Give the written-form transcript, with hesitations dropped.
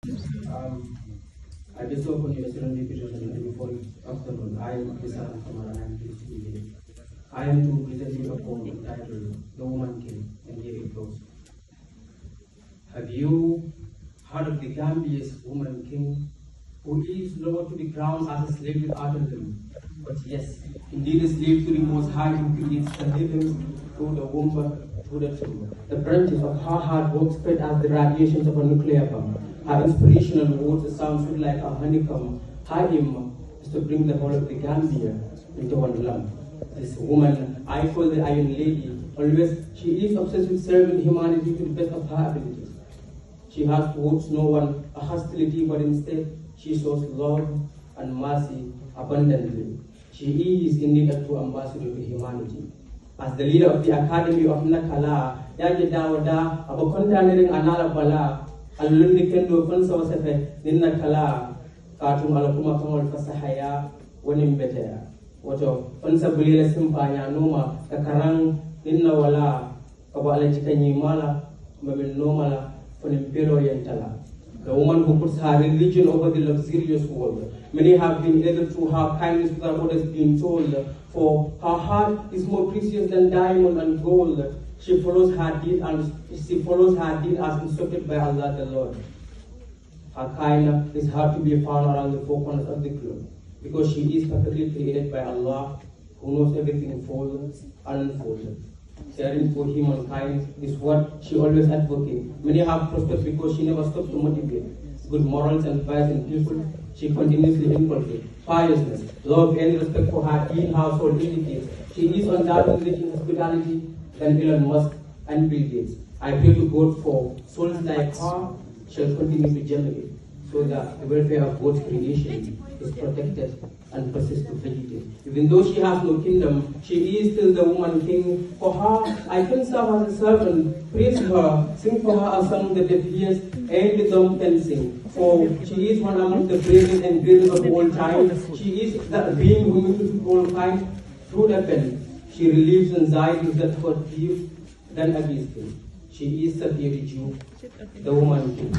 I just opened your ceremony petition before afternoon. I am Abdisar Kamara, I am pleased to be here. I am to present you a poem entitled The Woman King, and here it goes. Have you heard of the Gambia's woman king, who is lowered to the ground as a slave without a limb? But yes, indeed a slave to the Most High, who creates the heavens through the womb to the tomb. The branches of her hard work spread as the radiations of a nuclear bomb. Her inspirational words sound sweet like a honeycomb. Her aim is to bring the whole of the Gambia into one lump. This woman, I call the Iron Lady, always, she is obsessed with serving humanity to the best of her abilities. She has towards no one a hostility, but instead she shows love and mercy abundantly. She is indeed a true ambassador to humanity. As the leader of the Academy of Nakala, Yaji Dawada, Abakondaning Anala Bala, Alundi Kendo Fonsa Wasefe, Nina Kala, Katum Alakuma Kamal Fasahaya, Wanim Betea. Wato, Fonsa Bulila Simpanya, Noma, Kakarang, Nina Wala, Kabala Chikani Mala, Mamin Nomala, for Imperial Yentala. The woman who puts her religion over the luxurious world. Many have been able to have kindness without what has been told, for her heart is more precious than diamond and gold. She follows her deed as instructed by Allah the Lord. Her kind is hard to be found around the four corners of the globe, because she is perfectly created by Allah, who knows everything folded and unfolded. Caring for humankind is what she always advocates. Many have prospered because she never stops to motivate good morals and values in people. She continuously inculcates piousness, love, and respect for her in household etiquette. She is undoubtedly rich in hospitality than Elon Musk and Bill Gates. I pray to God for souls like her shall continue to germinate, so that the welfare of God's creation is protected and persists to vegetate. Even though she has no kingdom, she is still the woman king. For her, I can serve as a servant, praise her, sing for her a song that the ears and the dumb can sing. For she is one among the bravest and greatest of all time. She is the being who makes all kind through the pen. She relieves anxieties that were deep than against him. She is Safiya the Jew, the woman king.